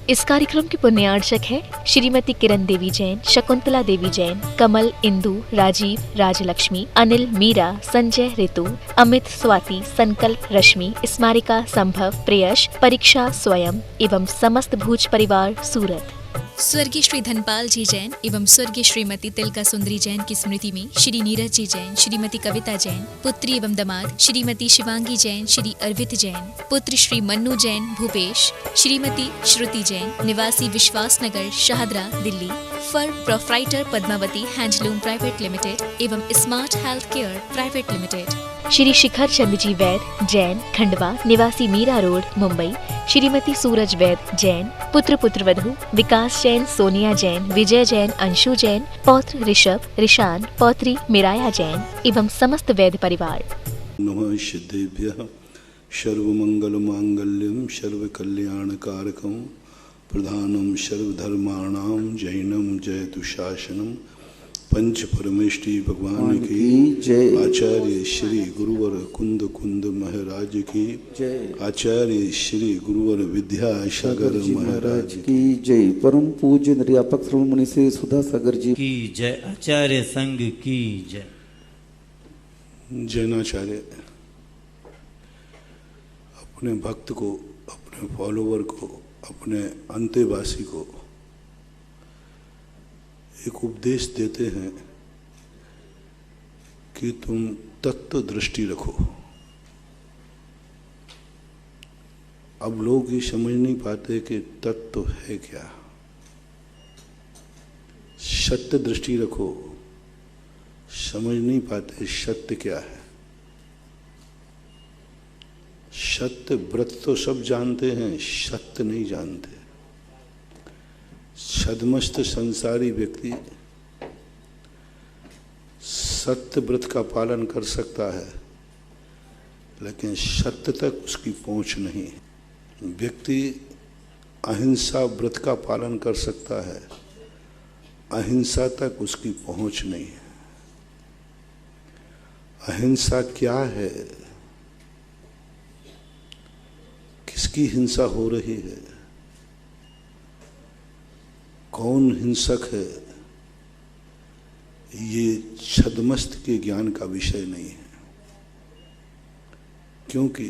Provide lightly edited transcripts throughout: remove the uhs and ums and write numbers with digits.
इस कार्यक्रम के पुण्यार्चक है श्रीमती किरण देवी जैन, शकुंतला देवी जैन, कमल, इंदु, राजीव, राजलक्ष्मी, अनिल, मीरा, संजय, ऋतु, अमित, स्वाति, संकल्प, रश्मि, स्मारिका, संभव, प्रेयश, परीक्षा, स्वयं एवं समस्त भूज परिवार सूरत। स्वर्गीय श्री धनपाल जी जैन एवं स्वर्गीय श्रीमती तिलका सुंदरी जैन की स्मृति में श्री नीरज जी जैन, श्रीमती कविता जैन, पुत्री एवं दामाद श्रीमती शिवांगी जैन, श्री अर्वित जैन, पुत्र श्री मन्नू जैन, भूपेश, श्रीमती श्रुति जैन, निवासी Vishwas Nagar, Shahdara, Delhi, firm proprietor Padmavati handloom private limited एवं smart health care private limited. Shri Shikhar Chand ji Vaid Jain, Khandwa, निवासी मीरा रोड, मुंबई, श्रीमती सूरज वैद जैन, पुत्र पुत्रवधू विकास जैन, सोनिया जैन, विजय जैन, अंशु जैन, पौत्र ऋषभ, ऋषान, पौत्री मिराया जैन एवं समस्त वैद परिवार। नमः सिद्धेभ्यः सर्वमंगलमांगल्यं सर्वकल्याणकारकं प्रधानं सर्वधर्माणां जैनं जयतु शासनं। पंच परमेष्टि भगवान की जय। आचार्य श्री गुरुवर कुंद कुंद महाराज की जय। आचार्य श्री गुरुवर विद्यासागर महाराज की जय। परम पूज्य निर्यापक श्रवण मुनि श्री सुधा सागर जी की जय। आचार्य संघ की जय। जैनाचार्य अपने भक्त को, अपने फॉलोवर को, अपने अंतेवासी को एक उपदेश देते हैं कि तुम तत्व दृष्टि रखो। अब लोग ये समझ नहीं पाते कि तत्व है क्या। सत्य दृष्टि रखो, समझ नहीं पाते सत्य क्या है। सत्य व्रत तो सब जानते हैं, सत्य नहीं जानते। छद्मस्त संसारी व्यक्ति सत्य व्रत का पालन कर सकता है, लेकिन सत्य तक उसकी पहुंच नहीं है। व्यक्ति अहिंसा व्रत का पालन कर सकता है, अहिंसा तक उसकी पहुंच नहीं है। अहिंसा क्या है, किसकी हिंसा हो रही है, कौन हिंसक है, ये छद्मस्त के ज्ञान का विषय नहीं है। क्योंकि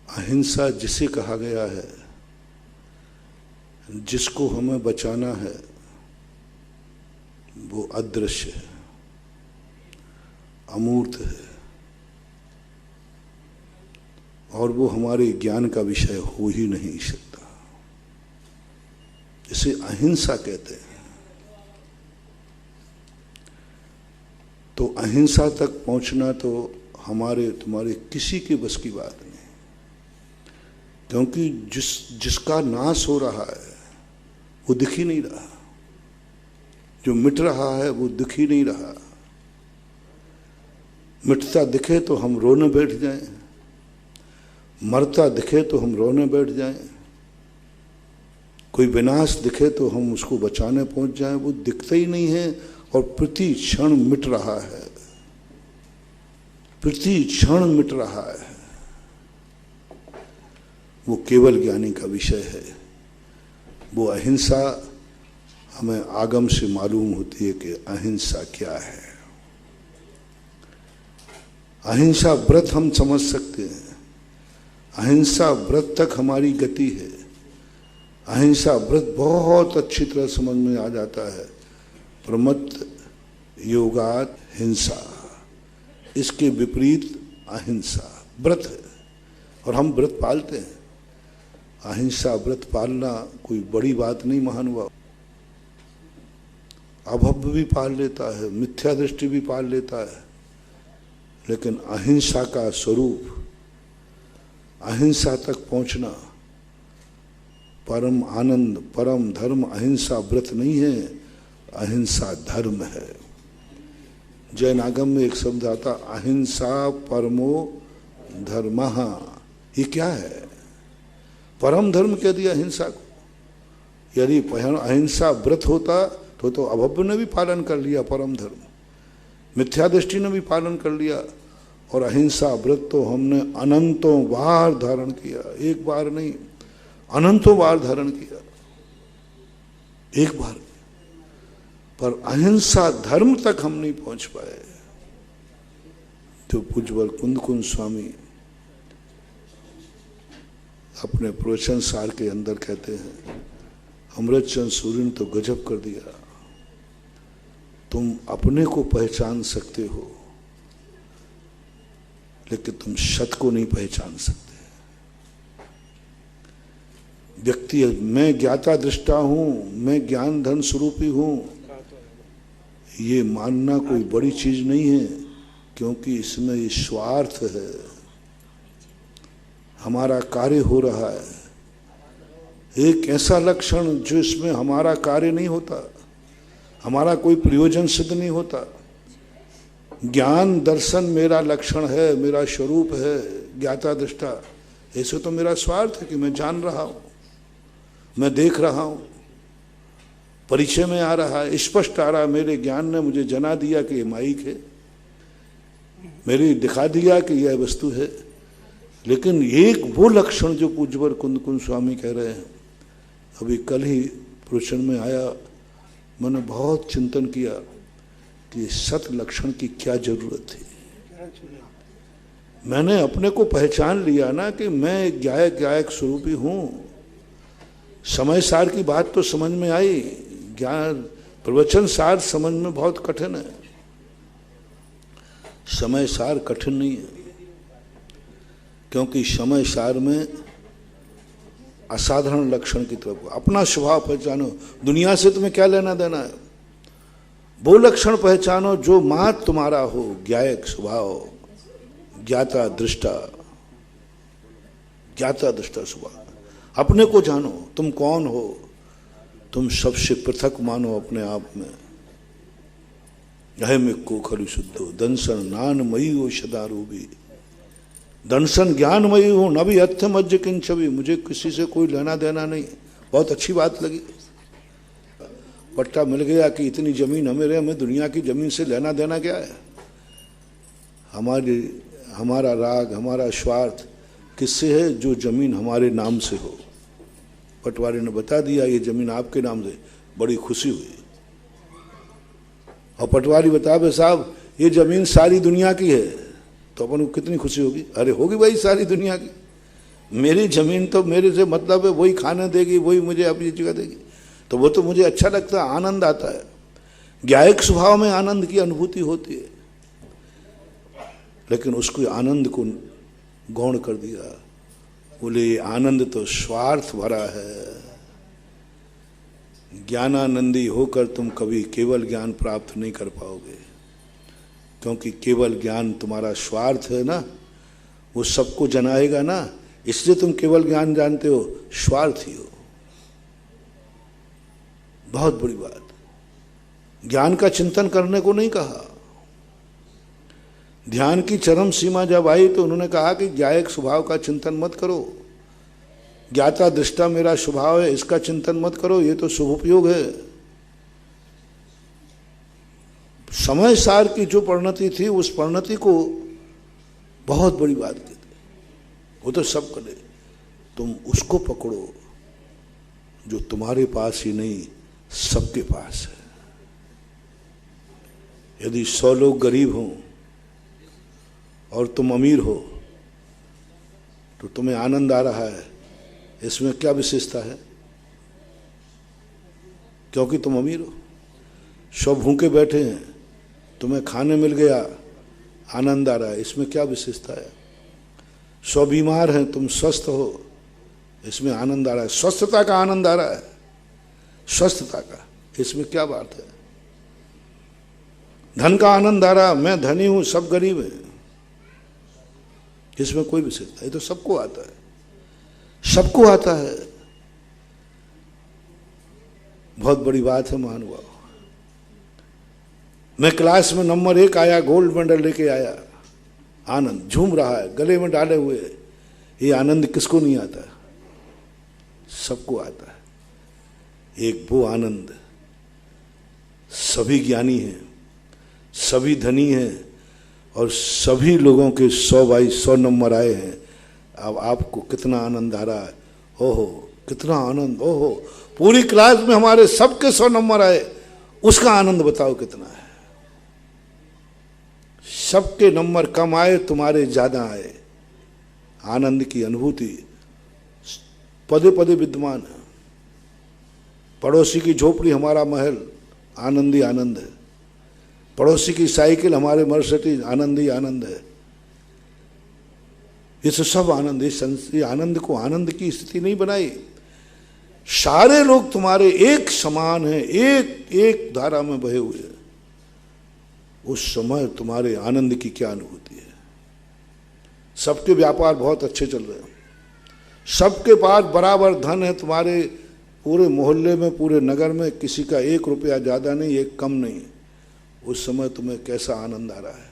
अहिंसा जिसे कहा गया है, जिसको हमें बचाना है, वो अदृश्य है, अमूर्त है, और वो हमारे ज्ञान का विषय हो ही नहीं सकता। इसे अहिंसा कहते हैं। तो अहिंसा तक पहुंचना तो हमारे तुम्हारे किसी के बस की बात नहीं, क्योंकि जिसका नाश हो रहा है वो दिख ही नहीं रहा, जो मिट रहा है वो दिख ही नहीं रहा। मिटता दिखे तो हम रोने बैठ जाएं, मरता दिखे तो हम रोने बैठ जाएं, कोई विनाश दिखे तो हम उसको बचाने पहुंच जाएं। वो दिखता ही नहीं है और प्रति क्षण मिट रहा है, प्रति क्षण मिट रहा है। वो केवल ज्ञानी का विषय है। वो अहिंसा हमें आगम से मालूम होती है कि अहिंसा क्या है। अहिंसा व्रत हम समझ सकते हैं, अहिंसा व्रत तक हमारी गति है। अहिंसा व्रत बहुत अच्छी तरह समझ में आ जाता है। प्रमत्त योगात हिंसा, इसके विपरीत अहिंसा व्रत है, और हम व्रत पालते हैं। अहिंसा व्रत पालना कोई बड़ी बात नहीं महानुभाव। अभव्य भी पाल लेता है, मिथ्या दृष्टि भी पाल लेता है, लेकिन अहिंसा का स्वरूप, अहिंसा तक पहुंचना परम आनंद, परम धर्म अहिंसा व्रत नहीं है, अहिंसा धर्म है। जैन आगम में एक शब्द आता, अहिंसा परमो धर्मः। ये क्या है? परम धर्म कह दिया अहिंसा को। यदि अहिंसा व्रत होता तो अभव्य ने भी पालन कर लिया परम धर्म, मिथ्या दृष्टि ने भी पालन कर लिया, और अहिंसा व्रत तो हमने अनंतों बार धारण किया, एक बार नहीं, अनंतों बार धारण किया, एक बार। पर अहिंसा धर्म तक हम नहीं पहुंच पाए। तो पूज्यवर कुंद स्वामी अपने प्रवचन सार के अंदर कहते हैं, अमृतचंद सूर्य ने तो गजब कर दिया, तुम अपने को पहचान सकते हो लेकिन तुम सत को नहीं पहचान सकते। व्यक्ति, मैं ज्ञाता दृष्टा हूं, मैं ज्ञान धन स्वरूपी हूं, ये मानना कोई बड़ी चीज नहीं है, क्योंकि इसमें ये स्वार्थ है। हमारा कार्य हो रहा है, एक ऐसा लक्षण जो इसमें हमारा कार्य नहीं होता, हमारा कोई प्रयोजन सिद्ध नहीं होता। ज्ञान दर्शन मेरा लक्षण है, मेरा स्वरूप है, ज्ञाता दृष्टा। ऐसे तो मेरा स्वार्थ है कि मैं जान रहा हूं, मैं देख रहा हूं, परिचय में आ रहा है, स्पष्ट आ रहा है, मेरे ज्ञान ने मुझे जना दिया कि ये माइक है, मेरी दिखा दिया कि यह वस्तु है। लेकिन एक वो लक्षण जो पूज्यवर कुंद स्वामी कह रहे हैं, अभी कल ही प्रवचन में आया, मैंने बहुत चिंतन किया कि सत लक्षण की क्या जरूरत थी। मैंने अपने को पहचान लिया ना कि मैं गायक स्वरूपी हूं। समय सार की बात तो समझ में आई, ज्ञान प्रवचन सार समझ में बहुत कठिन है, समय सार कठिन नहीं है, क्योंकि समय सार में असाधारण लक्षण की तरफ अपना स्वभाव पहचानो। दुनिया से तुम्हें क्या लेना देना है? वो लक्षण पहचानो जो मात तुम्हारा हो, ज्ञायक स्वभाव, ज्ञाता दृष्टा स्वभाव। अपने को जानो, तुम कौन हो, तुम सबसे पृथक मानो अपने आप में। अहमिको खलु शुद्धो दंसन नानमयी हो सदारूपी। दंसन ज्ञानमयी हूं, न भी हत्थ मज्ज किंचवी, मुझे किसी से कोई लेना देना नहीं। बहुत अच्छी बात लगी। पट्टा मिल गया कि इतनी जमीन हमें दुनिया की जमीन से लेना देना क्या है? हमारा राग, हमारा स्वार्थ किससे है? जो जमीन हमारे नाम से हो। पटवारी ने बता दिया ये जमीन आपके नाम से, बड़ी खुशी हुई। और पटवारी बता बे साहब ये जमीन सारी दुनिया की है, तो अपन को कितनी खुशी होगी? अरे होगी भाई, सारी दुनिया की। मेरी जमीन तो मेरे से मतलब है, वही खाना देगी, वही मुझे अपनी जगह देगी, तो वो तो मुझे अच्छा लगता है, आनंद आता है। ज्ञायक स्वभाव में आनंद की अनुभूति होती है, लेकिन उसको आनंद को गौण कर दिया। बोले ये आनंद तो स्वार्थ भरा है। ज्ञानानंदी होकर तुम कभी केवल ज्ञान प्राप्त नहीं कर पाओगे, क्योंकि केवल ज्ञान तुम्हारा स्वार्थ है ना, वो सबको जनाएगा ना, इसलिए तुम केवल ज्ञान जानते हो, स्वार्थी हो। बहुत बड़ी बात। ज्ञान का चिंतन करने को नहीं कहा। ध्यान की चरम सीमा जब आई तो उन्होंने कहा कि ज्ञायक स्वभाव का चिंतन मत करो, ज्ञाता दृष्टा मेरा स्वभाव है, इसका चिंतन मत करो, ये तो शुभोपयोग है। समय सार की जो परिणति थी, उस परिणति को बहुत बड़ी बात की थी। वो तो सब करे, तुम उसको पकड़ो जो तुम्हारे पास ही नहीं सबके पास है। यदि 100 लोग गरीब हों और तुम अमीर हो, तो तुम्हें आनंद आ रहा है, इसमें क्या विशेषता है? क्योंकि तुम अमीर हो। 100 भूखे बैठे हैं, तुम्हें खाने मिल गया, आनंद आ रहा है, इसमें क्या विशेषता है? 100 बीमार हैं, तुम स्वस्थ हो, इसमें आनंद आ रहा है, स्वस्थता का आनंद आ रहा है, स्वस्थता का, इसमें क्या बात है? धन का आनंद आ रहा, मैं धनी हूं, सब गरीब हैं, इसमें कोई विशेषता? ये तो सबको आता है, सबको आता है। बहुत बड़ी बात है महानुभाव। मैं क्लास में नंबर 1 आया, गोल्ड मेडल लेके आया, आनंद, झूम रहा है, गले में डाले हुए। ये आनंद किसको नहीं आता? सबको आता है। एक वो आनंद, सभी ज्ञानी हैं, सभी धनी हैं, और सभी लोगों के 100/100 नंबर आए हैं। अब आपको कितना आनंद आ रहा है? ओहो कितना आनंद! ओहो पूरी क्लास में हमारे सबके 100 नंबर आए, उसका आनंद बताओ कितना है। सबके नंबर कम आए, तुम्हारे ज्यादा आए, आनंद की अनुभूति पदे पदे विद्यमान है। पड़ोसी की झोपड़ी हमारा महल, आनंद ही आनंद है। पड़ोसी की साइकिल हमारे मर्सिडीज, आनंद ही आनंद है। ये तो सब आनंद, ये आनंद को आनंद की स्थिति नहीं बनाई। सारे लोग तुम्हारे एक समान हैं, एक एक धारा में बहे हुए हैं। उस समय तुम्हारे आनंद की क्या अनुभूति है? सबके व्यापार बहुत अच्छे चल रहे हैं, सबके पास बराबर धन है, तुम्हारे पूरे मोहल्ले में, पूरे नगर में किसी का 1 रुपया ज़्यादा नहीं, 1 कम नहीं। उस समय तुम्हें कैसा आनंद आ रहा है?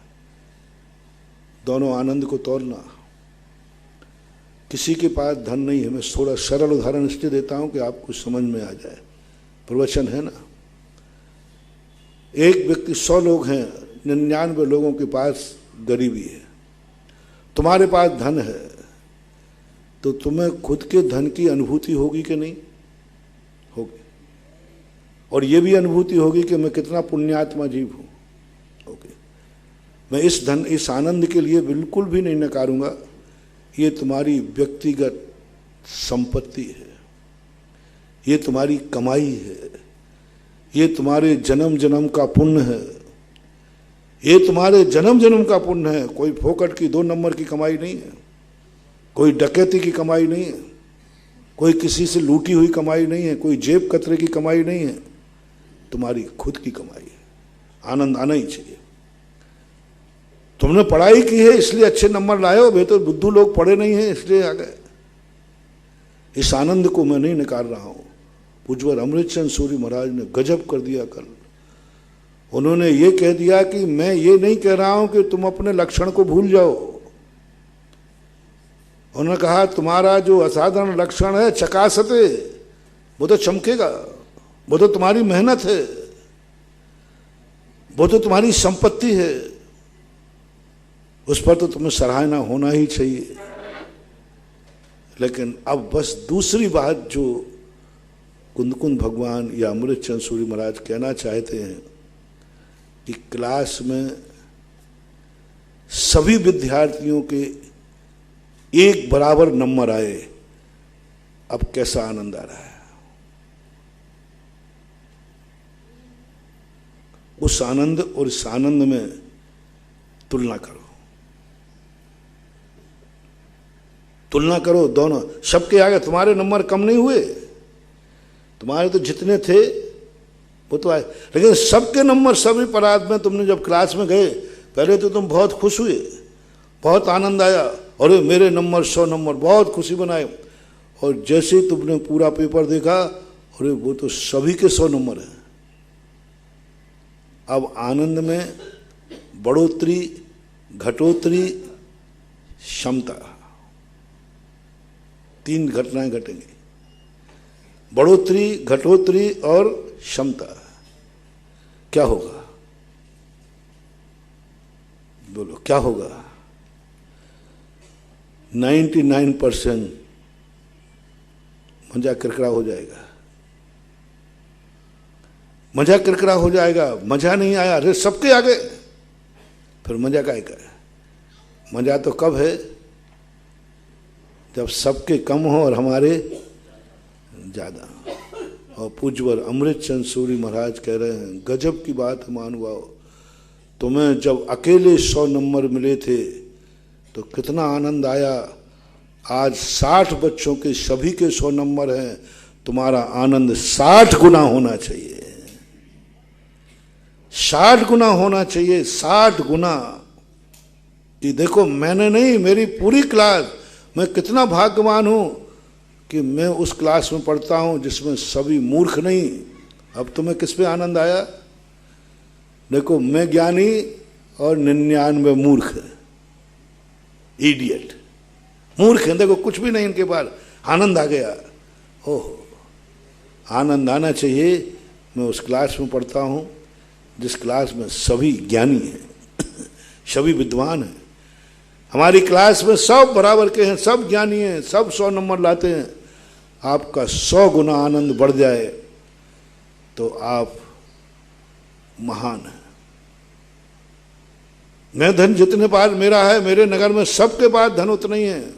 दोनों आनंद को तोलना। किसी के पास धन नहीं है, मैं थोड़ा सरल उदाहरण इसलिए देता हूं कि आपको समझ में आ जाए। प्रवचन है ना, एक व्यक्ति 100 लोग हैं, 99 लोगों के पास गरीबी है, तुम्हारे पास धन है, तो तुम्हें खुद के धन की अनुभूति होगी कि नहीं होगी? और ये भी अनुभूति होगी कि मैं कितना पुण्यात्मा जीव हूं। होगी। मैं इस आनंद के लिए बिल्कुल भी नहीं नकारूंगा। ये तुम्हारी व्यक्तिगत संपत्ति है, ये तुम्हारी कमाई है, ये तुम्हारे जन्म जन्म का पुण्य है, ये तुम्हारे जन्म जन्म का पुण्य है। कोई फोकट की 2 नंबर की कमाई नहीं है, कोई डकैती की कमाई नहीं है, कोई किसी से लूटी हुई कमाई नहीं है, कोई जेब कतरे की कमाई नहीं है, तुम्हारी खुद की कमाई है। आनंद आना ही चाहिए। तुमने पढ़ाई की है इसलिए अच्छे नंबर लाए हो, वे तो बुद्धू लोग पढ़े नहीं हैं इसलिए आ गए। इस आनंद को मैं नहीं नकार रहा हूं। पूज्यवर अमृतचंद सूरी महाराज ने गजब कर दिया कल। उन्होंने ये कह दिया कि मैं ये नहीं कह रहा हूं कि तुम अपने लक्षण को भूल जाओ। उन्होंने कहा तुम्हारा जो असाधारण लक्षण है चकासते, वो तो चमकेगा, वो तो तुम्हारी मेहनत है, वो तो तुम्हारी संपत्ति है, उस पर तो तुम्हें सराहना होना ही चाहिए। लेकिन अब बस दूसरी बात जो कुंदकुंद भगवान या अमृतचंद सूरी महाराज कहना चाहते हैं कि क्लास में सभी विद्यार्थियों के एक बराबर नंबर आए, अब कैसा आनंद आ रहा है? उस आनंद और इस आनंद में तुलना करो, तुलना करो दोनों। सबके आगे तुम्हारे नंबर कम नहीं हुए, तुम्हारे तो जितने थे वो तो आए, लेकिन सबके नंबर सभी परात में तुमने जब क्लास में गए, पहले तो तुम बहुत खुश हुए, बहुत आनंद आया, और मेरे नंबर 100 नंबर, बहुत खुशी बनाए। और जैसे ही तुमने पूरा पेपर देखा, अरे वो तो सभी के 100 नंबर हैं। अब आनंद में बढ़ोतरी, घटोतरी, क्षमता, 3 घटनाएं घटेंगी। बढ़ोतरी, घटोतरी और क्षमता। क्या होगा? बोलो क्या होगा? 99% मजा किरकिरा हो जाएगा, मजा किरकिरा हो जाएगा। मजा नहीं आया, अरे सबके आगे, फिर मजा का है? मजा तो कब है? जब सबके कम हो और हमारे ज्यादा। और पूज्यवर अमृतचंद सूरी महाराज कह रहे हैं, गजब की बात है महानुभाव, तुम्हें जब अकेले 100 नंबर मिले थे तो कितना आनंद आया। आज 60 बच्चों के सभी के 100 नंबर हैं, तुम्हारा आनंद 60 गुना होना चाहिए, 60 गुना होना चाहिए, 60 गुना। कि देखो मैंने नहीं, मेरी पूरी क्लास, मैं कितना भाग्यवान हूं कि मैं उस क्लास में पढ़ता हूं जिसमें सभी मूर्ख नहीं। अब तुम्हें किस पे आनंद आया? देखो मैं ज्ञानी और 99 मूर्ख, इडियट, मूर्ख हैं, देखो कुछ भी नहीं इनके पास, आनंद आ गया। ओहो, आनंद आना चाहिए। मैं उस क्लास में पढ़ता हूं जिस क्लास में सभी ज्ञानी हैं, सभी विद्वान हैं। हमारी क्लास में सब बराबर के हैं, सब ज्ञानी हैं, सब 100 नंबर लाते हैं। आपका 100 गुना आनंद बढ़ जाए तो आप महान हैं। मैं धन जितने पास मेरा है, मेरे नगर में सबके पास धन उतना ही है।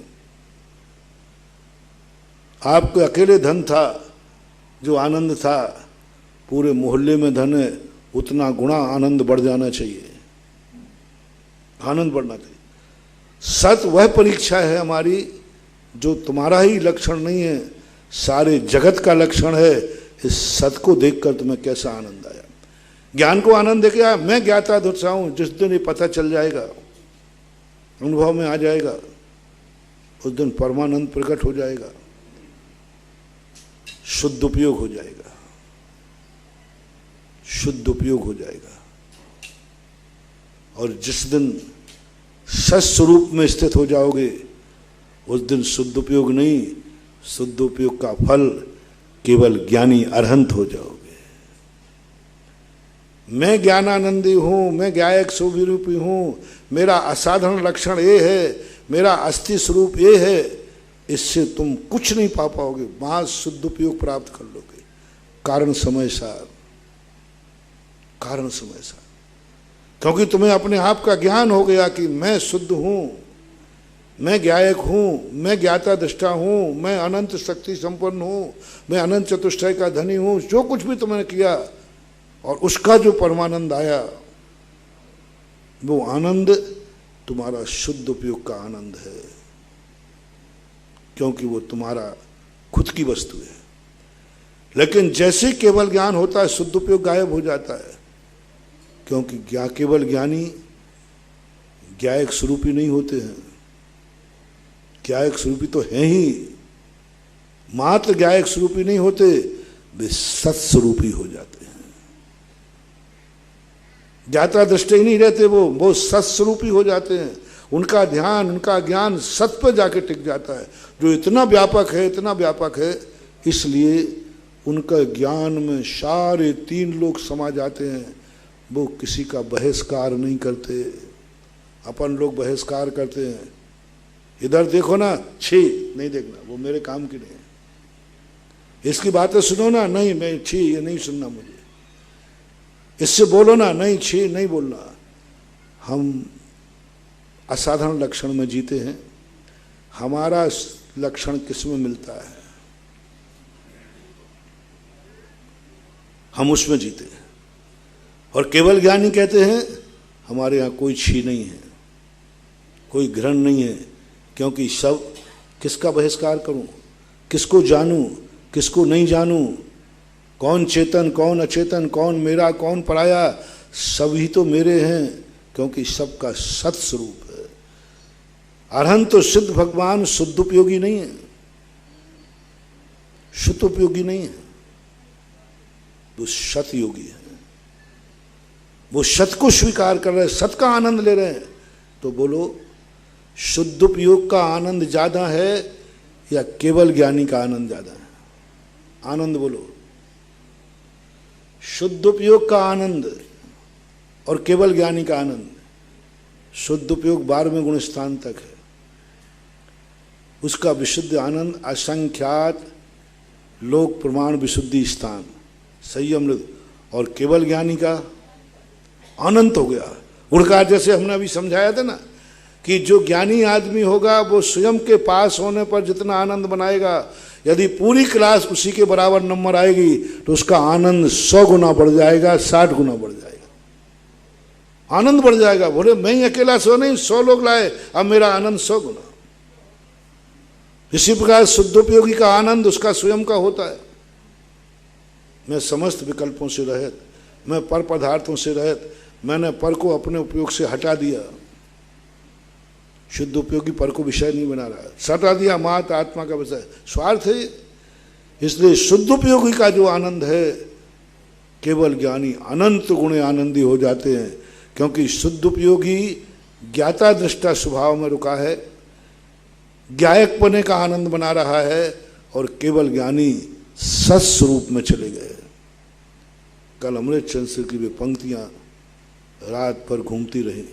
आपके अकेले धन था, जो आनंद था, पूरे मोहल्ले में धन है, उतना गुणा आनंद बढ़ जाना चाहिए, आनंद बढ़ना चाहिए। सत वह परीक्षा है हमारी जो तुम्हारा ही लक्षण नहीं है, सारे जगत का लक्षण है। इस सत को देखकर तुम्हें कैसा आनंद आया। ज्ञान को आनंद देखे आया, मैं ज्ञाता धुरसा हूं। जिस दिन ये पता चल जाएगा, अनुभव में आ जाएगा, उस दिन परमानंद प्रकट हो जाएगा, शुद्ध उपयोग हो जाएगा, शुद्ध उपयोग हो जाएगा। और जिस दिन सत्स्वरूप में स्थित हो जाओगे, उस दिन शुद्ध उपयोग नहीं, शुद्ध उपयोग का फल केवल ज्ञानी अरहंत हो जाओगे। मैं ज्ञानानंदी हूं, मैं ज्ञायक स्वरूपी हूं, मेरा असाधारण लक्षण ये है, मेरा अस्थि स्वरूप ये है, इससे तुम कुछ नहीं पा पाओगे। वहां शुद्ध उपयोग प्राप्त कर लोगे। कारण समय सार, कारण समय सार, क्योंकि तुम्हें अपने आप का ज्ञान हो गया कि मैं शुद्ध हूं, मैं ज्ञायक हूं, मैं ज्ञाता दृष्टा हूं, मैं अनंत शक्ति संपन्न हूं, मैं अनंत चतुष्टय का धनी हूं। जो कुछ भी तुमने किया और उसका जो परमानंद आया, वो आनंद तुम्हारा शुद्ध उपयोग का आनंद है, क्योंकि वो तुम्हारा खुद की वस्तु है। लेकिन जैसे केवल ज्ञान होता है, शुद्ध उपयोग गायब हो जाता है, क्योंकि केवल ज्ञानी ज्ञायक स्वरूपी नहीं होते हैं। ज्ञायक स्वरूपी तो हैं ही, मात्र ज्ञायक स्वरूपी नहीं होते, वे सत्स्वरूपी हो जाते हैं। ज्ञाता दृष्टि ही नहीं रहते, वो सत्स्वरूपी हो जाते हैं। उनका ध्यान, उनका ज्ञान सत पर जाके टिक जाता है, जो इतना व्यापक है, इतना व्यापक है, इसलिए उनका ज्ञान में सारे 3 लोग समा जाते हैं। वो किसी का बहिष्कार नहीं करते। अपन लोग बहिष्कार करते हैं, इधर देखो ना, छी नहीं देखना, वो मेरे काम की नहीं है। इसकी बातें सुनो ना, नहीं मैं छी ये नहीं सुनना मुझे। इससे बोलो ना, नहीं छी नहीं बोलना। हम असाधारण लक्षण में जीते हैं। हमारा लक्षण किस में मिलता है, हम उसमें जीते हैं। और केवल ज्ञानी कहते हैं हमारे यहाँ कोई छी नहीं है, कोई घृण नहीं है, क्योंकि सब किसका बहिष्कार करूं, किसको जानूं, किसको नहीं जानूं, कौन चेतन कौन अचेतन, कौन मेरा कौन पराया, सभी तो मेरे हैं, क्योंकि सबका सत स्वरूप है। अरहंत तो सिद्ध भगवान शुद्ध उपयोगी नहीं है, शुद्ध उपयोगी नहीं है, वो सत योगी है। वो सत को स्वीकार कर रहे हैं, सत का आनंद ले रहे हैं। तो बोलो, शुद्ध उपयोग का आनंद ज्यादा है या केवल ज्ञानी का आनंद ज्यादा है? आनंद बोलो। शुद्ध उपयोग का आनंद और केवल ज्ञानी का आनंद। शुद्ध उपयोग 12वें गुण स्थान तक है, उसका विशुद्ध आनंद असंख्यात लोक प्रमाण विशुद्धि स्थान संयम। और केवल ज्ञानी का अनंत हो गया। उड़कार जैसे हमने अभी समझाया था ना, कि जो ज्ञानी आदमी होगा वो स्वयं के पास होने पर जितना आनंद बनाएगा, यदि पूरी क्लास उसी के बराबर नंबर आएगी तो उसका आनंद 100 गुना बढ़ जाएगा, 60 गुना बढ़ जाएगा, आनंद बढ़ जाएगा। बोले मैं ही अकेला 100 नहीं, 100 लोग लाए, अब मेरा आनंद 100 गुना। इसी प्रकार शुद्धोपयोगी का आनंद उसका स्वयं का होता है। मैं समस्त विकल्पों से रहित, मैं पर पदार्थों से रहित, मैंने पर को अपने उपयोग से हटा दिया। शुद्ध उपयोगी पर को विषय नहीं बना रहा, हटा दिया, मात आत्मा का विषय, स्वार्थ है। इसलिए शुद्ध उपयोगी का जो आनंद है, केवल ज्ञानी अनंत गुणे आनंदी हो जाते हैं, क्योंकि शुद्ध उपयोगी ज्ञाता दृष्टा स्वभाव में रुका है, ज्ञायक पने का आनंद बना रहा है, और केवल ज्ञानी सत्स्वरूप में चले गए। कल अमृत चंद्र की वे पंक्तियां रात भर घूमती रही।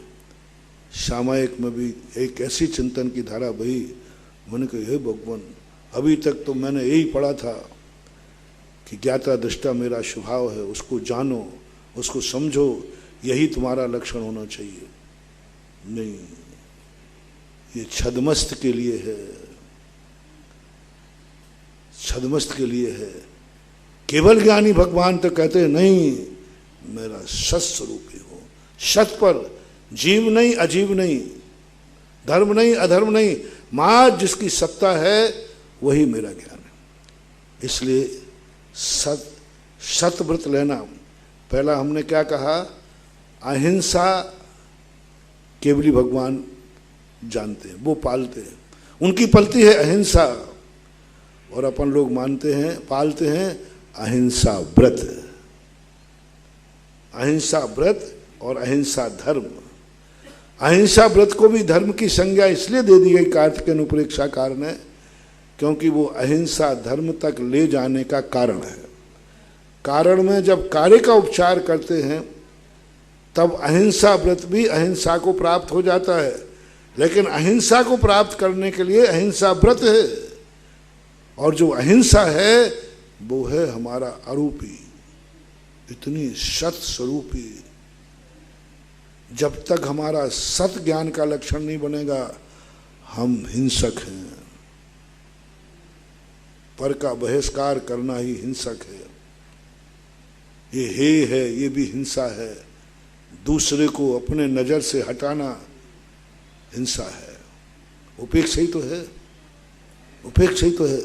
सामायिक में भी एक ऐसी चिंतन की धारा बही। मैंने कहा हे भगवान, अभी तक तो मैंने यही पढ़ा था कि ज्ञाता दृष्टा मेरा स्वभाव है, उसको जानो, उसको समझो, यही तुम्हारा लक्षण होना चाहिए। नहीं, ये छद्मस्त के लिए है, छद्मस्त के लिए है। केवल ज्ञानी भगवान तो कहते हैं नहीं, मेरा सत स्वरूप ही हो, सत पर, जीव नहीं अजीव नहीं, धर्म नहीं अधर्म नहीं, मां जिसकी सत्ता है वही मेरा ज्ञान है। इसलिए सत व्रत लेना। पहला हमने क्या कहा, अहिंसा केवली भगवान जानते हैं, वो पालते हैं, उनकी पलती है अहिंसा, और अपन लोग मानते हैं पालते हैं अहिंसा व्रत। अहिंसा व्रत और अहिंसा धर्म। अहिंसा व्रत को भी धर्म की संज्ञा इसलिए दे दी गई कार्तिकेय अनुप्रेक्षाकार ने, क्योंकि वो अहिंसा धर्म तक ले जाने का कारण है। कारण में जब कार्य का उपचार करते हैं तब अहिंसा व्रत भी अहिंसा को प्राप्त हो जाता है, लेकिन अहिंसा को प्राप्त करने के लिए अहिंसा व्रत है, और जो अहिंसा है वो है हमारा अरूपी, इतनी सत स्वरूपी। जब तक हमारा सत ज्ञान का लक्षण नहीं बनेगा हम हिंसक हैं। पर का बहिष्कार करना ही हिंसक है। ये है, ये भी हिंसा है। दूसरे को अपने नजर से हटाना हिंसा है। उपेक्षा ही तो है, उपेक्षा ही तो है।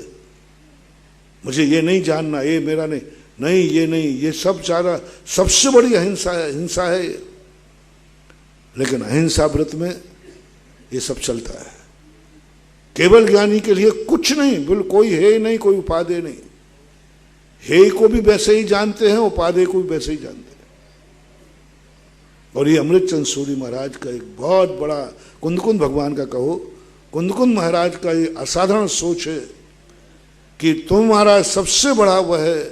मुझे ये नहीं जानना, ये मेरा नहीं, नहीं ये नहीं, ये सब चारा सबसे बड़ी अहिंसा है, हिंसा है ये। लेकिन अहिंसा व्रत में ये सब चलता है। केवल ज्ञानी के लिए कुछ नहीं, बिल्कुल कोई है ही नहीं, कोई उपादेय नहीं। हे को भी वैसे ही जानते हैं, उपादेय को भी वैसे ही जानते हैं। और ये अमृतचंद सूरी महाराज का एक बहुत बड़ा, कुंदकुंद भगवान का कहो, कुंदकुंद महाराज का ये असाधारण सोच है कि तुम्हारा सबसे बड़ा वह है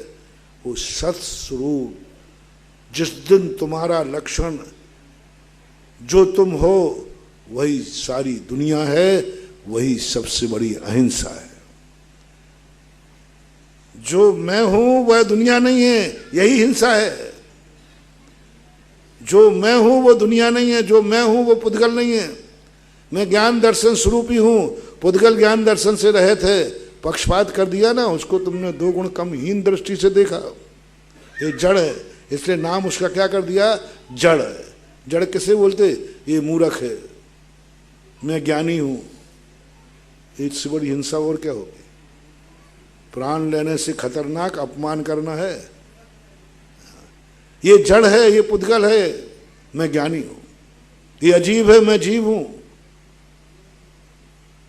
वो सत स्वरूप। जिस दिन तुम्हारा लक्षण जो तुम हो वही सारी दुनिया है, वही सबसे बड़ी अहिंसा है। जो मैं हूं वह दुनिया नहीं है, यही हिंसा है। जो मैं हूं वो दुनिया नहीं है, जो मैं हूं वो पुद्गल नहीं है। मैं ज्ञान दर्शन स्वरूप ही हूं। पुद्गल ज्ञान दर्शन से रहे थे, पक्षपात कर दिया ना, उसको तुमने दो गुण कम हीन दृष्टि से देखा। ये जड़ है, इसलिए नाम उसका क्या कर दिया, जड़ है। जड़ किसे बोलते, ये मूर्ख है, मैं ज्ञानी हूं। इससे बड़ी हिंसा और क्या होगी। प्राण लेने से खतरनाक अपमान करना है। ये जड़ है, ये पुद्गल है, मैं ज्ञानी हूं। ये अजीब है, मैं जीव हूं।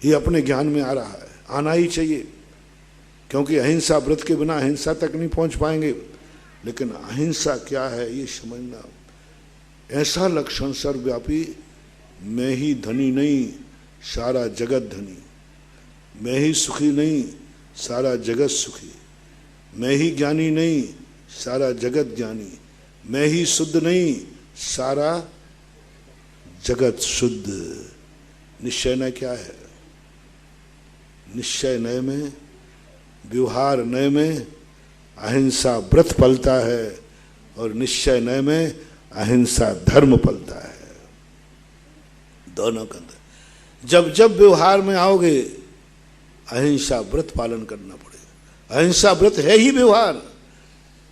ये अपने ज्ञान में आ रहा है, आना ही चाहिए, क्योंकि अहिंसा व्रत के बिना अहिंसा तक नहीं पहुंच पाएंगे। लेकिन अहिंसा क्या है ये समझना। ऐसा लक्षण सर्वव्यापी, मैं ही धनी नहीं सारा जगत धनी, मैं ही सुखी नहीं सारा जगत सुखी, मैं ही ज्ञानी नहीं सारा जगत ज्ञानी, मैं ही शुद्ध नहीं सारा जगत शुद्ध। निश्चय नय क्या है, निश्चय नय में, व्यवहार नय में अहिंसा व्रत पलता है, और निश्चय नय में अहिंसा धर्म पलता है। दोनों के अंदर जब जब व्यवहार में आओगे अहिंसा व्रत पालन करना पड़ेगा। अहिंसा व्रत है ही व्यवहार।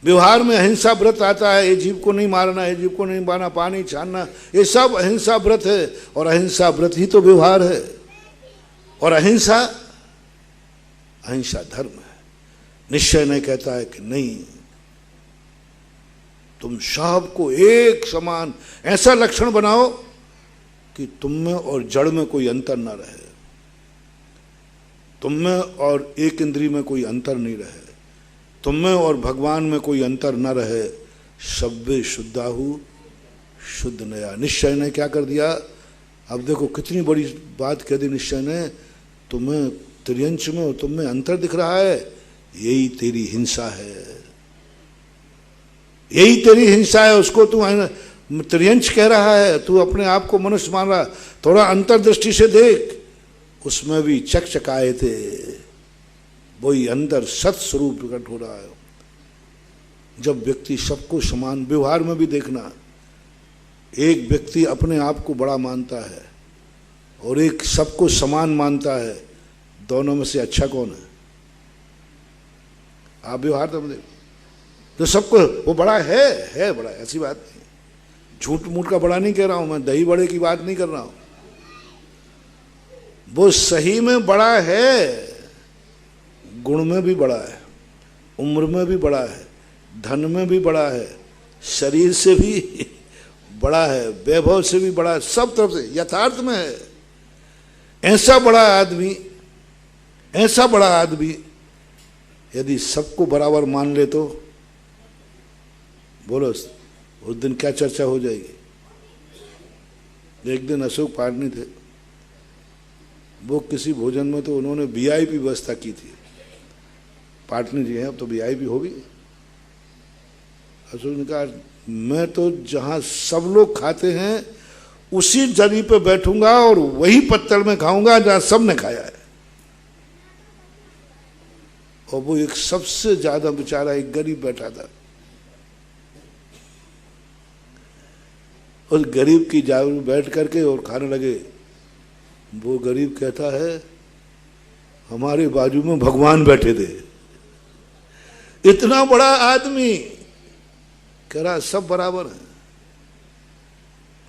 व्यवहार में अहिंसा व्रत आता है, ये जीव को नहीं मारना, ये जीव को नहीं मारना, पानी छानना, ये सब अहिंसा व्रत है। और अहिंसा व्रत ही तो व्यवहार है। और अहिंसा, अहिंसा धर्म है। निश्चय नहीं कहता है कि नहीं, तुम सबको एक समान ऐसा लक्षण बनाओ कि तुम में और जड़ में कोई अंतर ना रहे, तुम में और एक इंद्री में कोई अंतर नहीं रहे, तुम में और भगवान में कोई अंतर ना रहे। सब्बे शुद्धाहु शुद्ध नया। निश्चय ने क्या कर दिया, अब देखो कितनी बड़ी बात कह दी निश्चय ने। तुम्हें त्रियंश में और तुम में अंतर दिख रहा है, यही तेरी हिंसा है, यही तेरी हिंसा है। उसको तू त्रियंश कह रहा है, तू अपने आप को मनुष्य मान रहा, थोड़ा अंतर्दृष्टि से देख, उसमें भी चकचकाए थे, वही अंदर सत स्वरूप प्रकट हो रहा है। जब व्यक्ति सबको समान, व्यवहार में भी देखना, एक व्यक्ति अपने आप को बड़ा मानता है और एक सबको समान मानता है, दोनों में से अच्छा कौन है? आप व्यवहार तो देखो, तो सबको वो बड़ा है बड़ा, ऐसी बात नहीं, झूठ मूठ का बड़ा नहीं कह रहा हूं मैं, दही बड़े की बात नहीं कर रहा हूं, वो सही में बड़ा है, गुण में भी बड़ा है, उम्र में भी बड़ा है, धन में भी बड़ा है, शरीर से भी बड़ा है, वैभव से भी बड़ा है, सब तरफ से यथार्थ में है। ऐसा बड़ा आदमी यदि सबको बराबर मान ले तो बोलो उस दिन क्या चर्चा हो जाएगी। एक दिन अशोक पाटनी थे, वो किसी भोजन में तो उन्होंने वीआईपी व्यवस्था की थी, पाटनी जी हैं अब तो वीआईपी होगी। अशोक ने कहा मैं तो जहां सब लोग खाते हैं उसी जगह पे बैठूंगा और वही पत्तल में खाऊंगा जहां सबने खाया है। और वो एक सबसे ज्यादा बेचारा एक गरीब बैठा था, उस गरीब की जाग में बैठ करके और खाने लगे। वो गरीब कहता है हमारे बाजू में भगवान बैठे थे, इतना बड़ा आदमी, कह रहा सब बराबर है।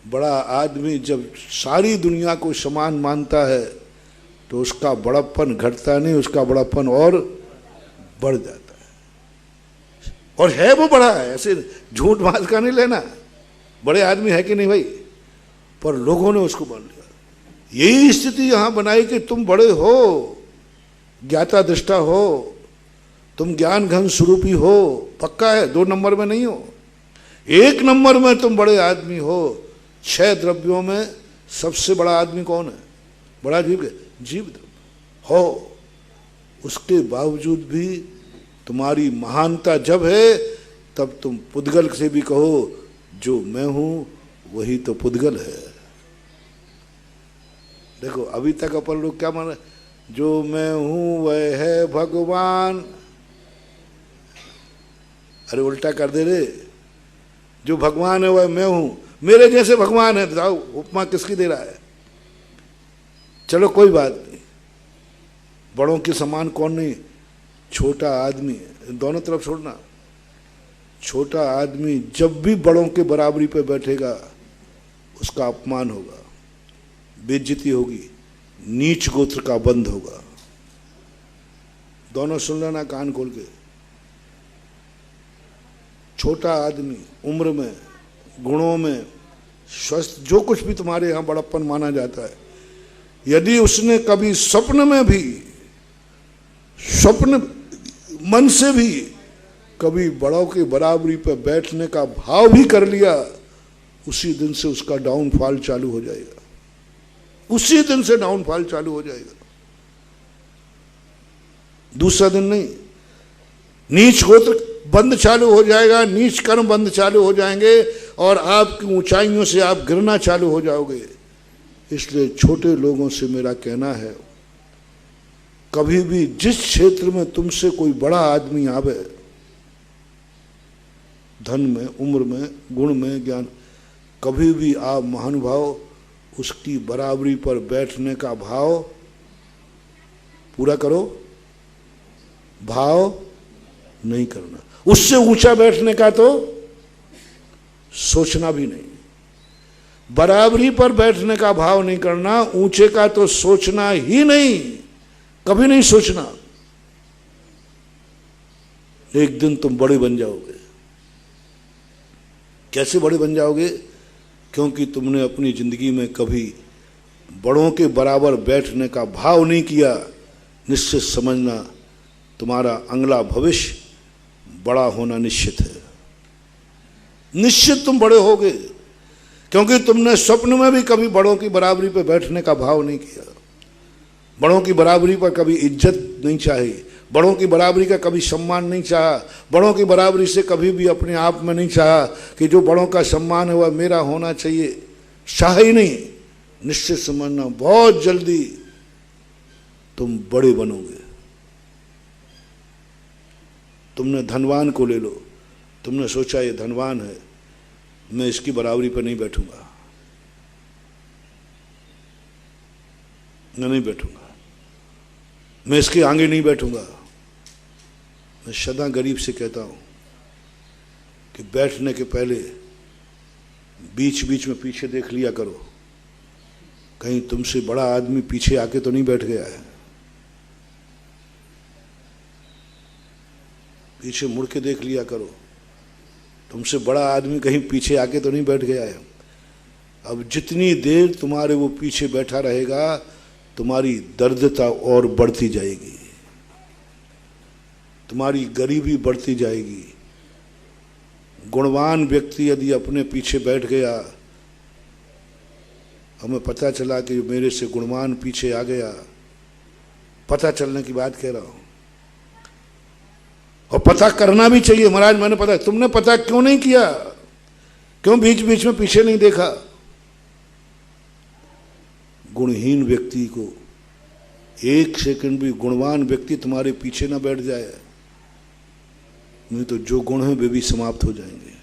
बड़ा आदमी जब सारी दुनिया को समान मानता है तो उसका बड़प्पन घटता नहीं, उसका बड़प्पन और बढ़ जाता है। और है वो बड़ा है, ऐसे झूठ बात का नहीं लेना, बड़े आदमी है कि नहीं भाई, पर लोगों ने उसको मान लिया। यही स्थिति यहां बनाई कि तुम बड़े हो, ज्ञाता दृष्टा हो, तुम ज्ञान घन स्वरूपी हो, पक्का है, 2 नंबर में नहीं हो, 1 नंबर में तुम बड़े आदमी हो। 6 द्रव्यों में सबसे बड़ा आदमी कौन है? बड़ा जीव द्रव्य हो, उसके बावजूद भी तुम्हारी महानता जब है तब तुम पुद्गल से भी कहो जो मैं हूं वही तो पुद्गल है। देखो अभी तक अपन लोग क्या मान रहे, जो मैं हूं वह है भगवान, अरे उल्टा कर दे रे, जो भगवान है वह मैं हूं, मेरे जैसे भगवान है, बताओ उपमा किसकी दे रहा है? चलो कोई बात नहीं, बड़ों के समान कौन नहीं, छोटा आदमी, दोनों तरफ छोड़ना, छोटा आदमी जब भी बड़ों के बराबरी पे बैठेगा उसका अपमान होगा, बेइज्जती होगी, नीच गोत्र का बंध होगा। दोनों सुन लेना कान खोल के। छोटा आदमी उम्र में, गुणों में, स्वस्थ, जो कुछ भी तुम्हारे यहां बड़प्पन माना जाता है, यदि उसने कभी स्वप्न मन से भी कभी बड़ों की बराबरी पर बैठने का भाव भी कर लिया, उसी दिन से उसका डाउनफॉल चालू हो जाएगा, उसी दिन से डाउनफॉल चालू हो जाएगा, दूसरा दिन नहीं। नीच गोत्र बंद चालू हो जाएगा, नीच कर्म बंद चालू हो जाएंगे और आपकी ऊंचाइयों से आप गिरना चालू हो जाओगे। इसलिए छोटे लोगों से मेरा कहना है, कभी भी जिस क्षेत्र में तुमसे कोई बड़ा आदमी आवे, धन में, उम्र में, गुण में, ज्ञान, कभी भी आप महानुभाव उसकी बराबरी पर बैठने का भाव पूरा करो, भाव नहीं करना। उससे ऊंचा बैठने का तो सोचना भी नहीं, बराबरी पर बैठने का भाव नहीं करना, ऊंचे का तो सोचना ही नहीं, कभी नहीं सोचना। एक दिन तुम बड़े बन जाओगे। कैसे बड़े बन जाओगे? क्योंकि तुमने अपनी जिंदगी में कभी बड़ों के बराबर बैठने का भाव नहीं किया। निश्चित समझना तुम्हारा अगला भविष्य बड़ा होना निश्चित है, निश्चित तुम बड़े होगे, क्योंकि तुमने स्वप्न में भी कभी बड़ों की बराबरी पर बैठने का भाव नहीं किया, बड़ों की बराबरी पर कभी इज्जत नहीं चाही, बड़ों की बराबरी का कभी सम्मान नहीं चाहा, बड़ों की बराबरी से कभी भी अपने आप में नहीं चाहा कि जो बड़ों का सम्मान है वह मेरा होना चाहिए, चाहा ही नहीं। निश्चित समझना बहुत जल्दी तुम बड़े बनोगे। तुमने धनवान को ले लो, तुमने सोचा ये धनवान है, मैं इसकी बराबरी पर नहीं बैठूंगा, मैं नहीं बैठूंगा, मैं इसके आगे नहीं बैठूंगा। मैं सदा गरीब से कहता हूं कि बैठने के पहले बीच बीच में पीछे देख लिया करो, कहीं तुमसे बड़ा आदमी पीछे आके तो नहीं बैठ गया है। पीछे मुड़ के देख लिया करो, तुमसे बड़ा आदमी कहीं पीछे आके तो नहीं बैठ गया है। अब जितनी देर तुम्हारे वो पीछे बैठा रहेगा, तुम्हारी दर्दता और बढ़ती जाएगी, तुम्हारी गरीबी बढ़ती जाएगी। गुणवान व्यक्ति यदि अपने पीछे बैठ गया, हमें पता चला कि मेरे से गुणवान पीछे आ गया, पता चलने की बात कह रहा हूं, और पता करना भी चाहिए। महाराज मैंने पता, तुमने पता क्यों नहीं किया, क्यों बीच बीच में पीछे नहीं देखा? गुणहीन व्यक्ति को एक सेकंड भी गुणवान व्यक्ति तुम्हारे पीछे ना बैठ जाए, नहीं तो जो गुण है वे भी समाप्त हो जाएंगे।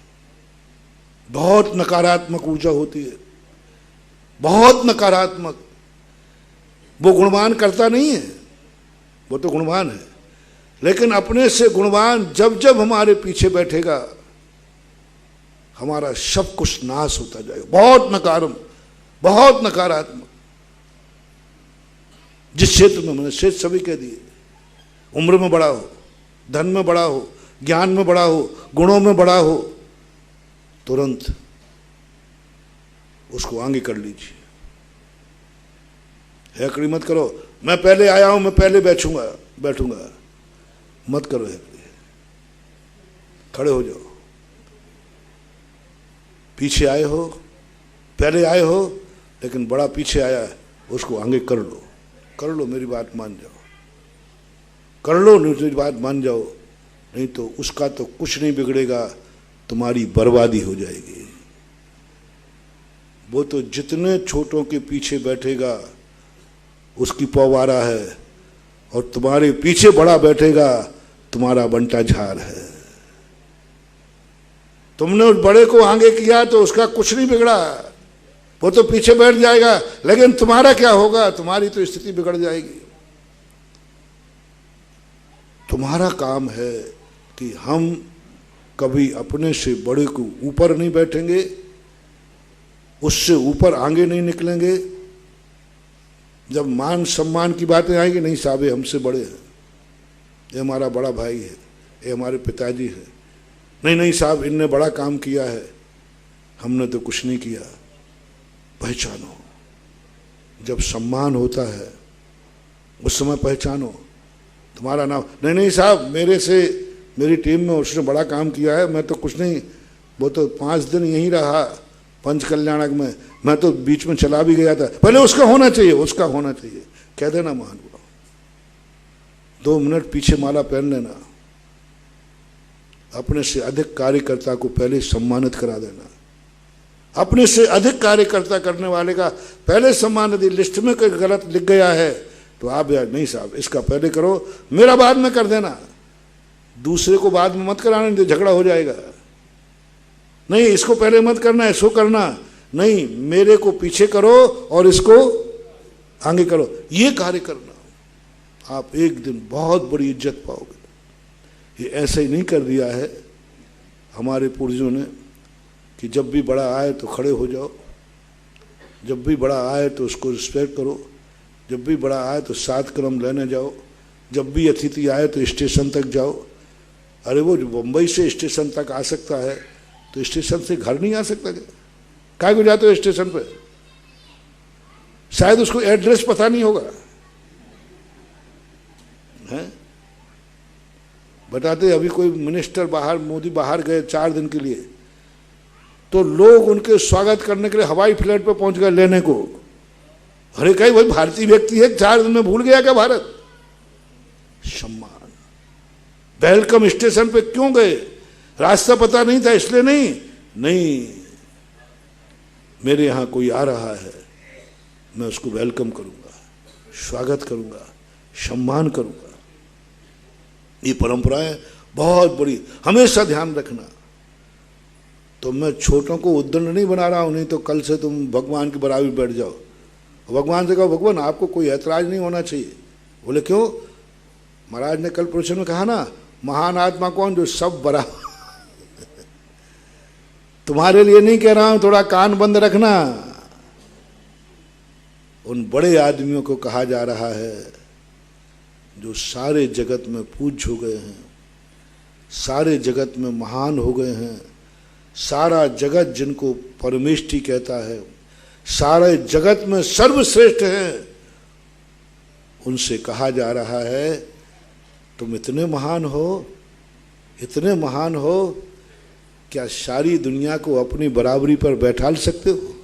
बहुत नकारात्मक ऊर्जा होती है, बहुत नकारात्मक। वो गुणवान करता नहीं है, वो तो गुणवान है, लेकिन अपने से गुणवान जब जब हमारे पीछे बैठेगा, हमारा सब कुछ नाश होता जाएगा। बहुत नकारात्मक। जिस क्षेत्र में, मैंने क्षेत्र सभी कह दिए, उम्र में बड़ा हो, धन में बड़ा हो, ज्ञान में बड़ा हो, गुणों में बड़ा हो, तुरंत उसको आगे कर लीजिए। हैकड़ी मत करो, मैं पहले आया हूं, मैं पहले बैठूंगा, मत करो हैकड़ी। खड़े हो जाओ, पीछे आए हो, पहले आए हो, लेकिन बड़ा पीछे आया है, उसको आगे कर लो, मेरी बात मान जाओ, कर लो, मेरी बात मान जाओ, नहीं तो उसका तो कुछ नहीं बिगड़ेगा, तुम्हारी बर्बादी हो जाएगी। वो तो जितने छोटों के पीछे बैठेगा उसकी पौवारा है, और तुम्हारे पीछे बड़ा बैठेगा, तुम्हारा बंटा झार है। तुमने उस बड़े को आगे किया तो उसका कुछ नहीं बिगड़ा, वो तो पीछे बैठ जाएगा, लेकिन तुम्हारा क्या होगा? तुम्हारी तो स्थिति बिगड़ जाएगी। तुम्हारा काम है कि हम कभी अपने से बड़े को ऊपर नहीं बैठेंगे, उससे ऊपर आगे नहीं निकलेंगे। जब मान सम्मान की बातें आएंगी, नहीं साहब ये हमसे बड़े हैं, ये हमारा बड़ा भाई है, ये हमारे पिताजी है, नहीं साहब इनने बड़ा काम किया है, हमने तो कुछ नहीं किया। पहचानो, जब सम्मान होता है उस समय पहचानो। तुम्हारा नाम, नहीं साहब मेरी टीम में उसने बड़ा काम किया है, मैं तो कुछ नहीं, वो तो 5 दिन यहीं रहा पंच कल्याणक में, मैं तो बीच में चला भी गया था। पहले उसका होना चाहिए, कह देना महानुभाव, 2 मिनट पीछे माला पहन लेना, अपने से अधिक कार्यकर्ता को पहले सम्मानित करा देना। अपने से अधिक कार्यकर्ता करने वाले का पहले सम्मान, यदि लिस्ट में कोई गलत लिख गया है तो आप यार नहीं साहब इसका पहले करो, मेरा बाद में कर देना, दूसरे को बाद में मत कराना, तो झगड़ा हो जाएगा। नहीं इसको पहले मत करना, इसको करना, नहीं मेरे को पीछे करो और इसको आगे करो, ये कार्य करना, आप एक दिन बहुत बड़ी इज्जत पाओगे। ये ऐसे ही नहीं कर दिया है हमारे पूर्वजों ने कि जब भी बड़ा आए तो खड़े हो जाओ, जब भी बड़ा आए तो उसको रिस्पेक्ट करो, जब भी बड़ा आए तो 7 क्रम लेने जाओ, जब भी अतिथि आए तो स्टेशन तक जाओ। अरे वो मुंबई से स्टेशन तक आ सकता है तो स्टेशन से घर नहीं आ सकता क्या? काहे को जाते हो स्टेशन पे? शायद उसको एड्रेस पता नहीं होगा, हैं? बताते अभी कोई मिनिस्टर बाहर, मोदी बाहर गए 4 दिन के लिए, तो लोग उनके स्वागत करने के लिए हवाई फ्लाइट पर पहुंच गए लेने को। अरे कहीं भाई भारतीय व्यक्ति है, 4 दिन में भूल गया क्या भारत? सम्मान, वेलकम स्टेशन पे क्यों गए? रास्ता पता नहीं था इसलिए नहीं? नहीं, मेरे यहां कोई आ रहा है, मैं उसको वेलकम करूंगा, स्वागत करूंगा, सम्मान करूंगा। ये परंपराएं बहुत बड़ी, हमेशा ध्यान रखना। तो मैं छोटों को उद्दंड नहीं बना रहा हूं, नहीं तो कल से तुम भगवान के बराबर बैठ जाओ। भगवान से कहो, भगवान आपको कोई ऐतराज नहीं होना चाहिए। बोले क्यों? महाराज ने कल प्रवचन में कहा ना, महान आत्मा कौन? जो सब बराबर। तुम्हारे लिए नहीं कह रहा हूं, थोड़ा कान बंद रखना। उन बड़े आदमियों को कहा जा रहा है जो सारे जगत में पूज्य हो गए हैं, सारे जगत में महान हो गए हैं, सारा जगत जिनको परमेष्ठी कहता है, सारे जगत में सर्वश्रेष्ठ हैं, उनसे कहा जा रहा है तुम इतने महान हो, इतने महान हो, क्या सारी दुनिया को अपनी बराबरी पर बैठा सकते हो?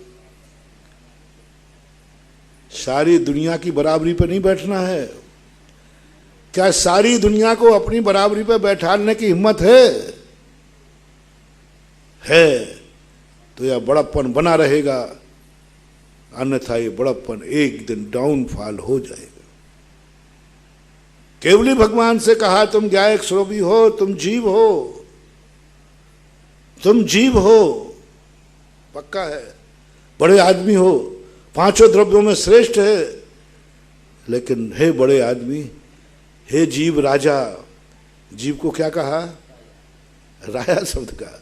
सारी दुनिया की बराबरी पर नहीं बैठना है। क्या सारी दुनिया को अपनी बराबरी पर बैठाने की हिम्मत है? तो यह बड़प्पन बना रहेगा, अन्यथा ये बड़प्पन एक दिन डाउनफॉल हो जाएगा। केवली भगवान से कहा तुम गायक स्वरूपी हो, तुम जीव हो, तुम जीव हो, पक्का है, बड़े आदमी हो, पांचों द्रव्यों में श्रेष्ठ है, लेकिन हे बड़े आदमी, हे जीव राजा। जीव को क्या कहा? राजा शब्द का।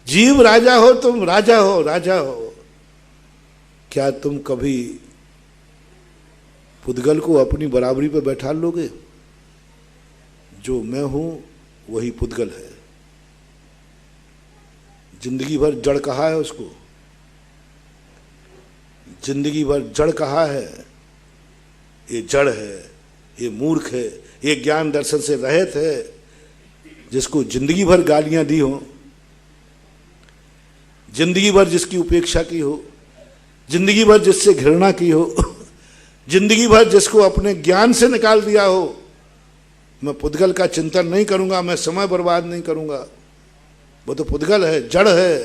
जीव राजा हो, तुम राजा हो, राजा हो। क्या तुम कभी पुद्गल को अपनी बराबरी पर बैठा लोगे? जो मैं हूं वही पुद्गल है। जिंदगी भर जड़ कहा है उसको, जिंदगी भर जड़ कहा है, ये जड़ है, ये मूर्ख है, ये ज्ञान दर्शन से रहित है। जिसको जिंदगी भर गालियां दी हो, जिंदगी भर जिसकी उपेक्षा की हो, जिंदगी भर जिससे घृणा की हो, जिंदगी भर जिसको अपने ज्ञान से निकाल दिया हो, मैं पुद्गल का चिंतन नहीं करूंगा, मैं समय बर्बाद नहीं करूंगा, वो तो पुद्गल है, जड़ है।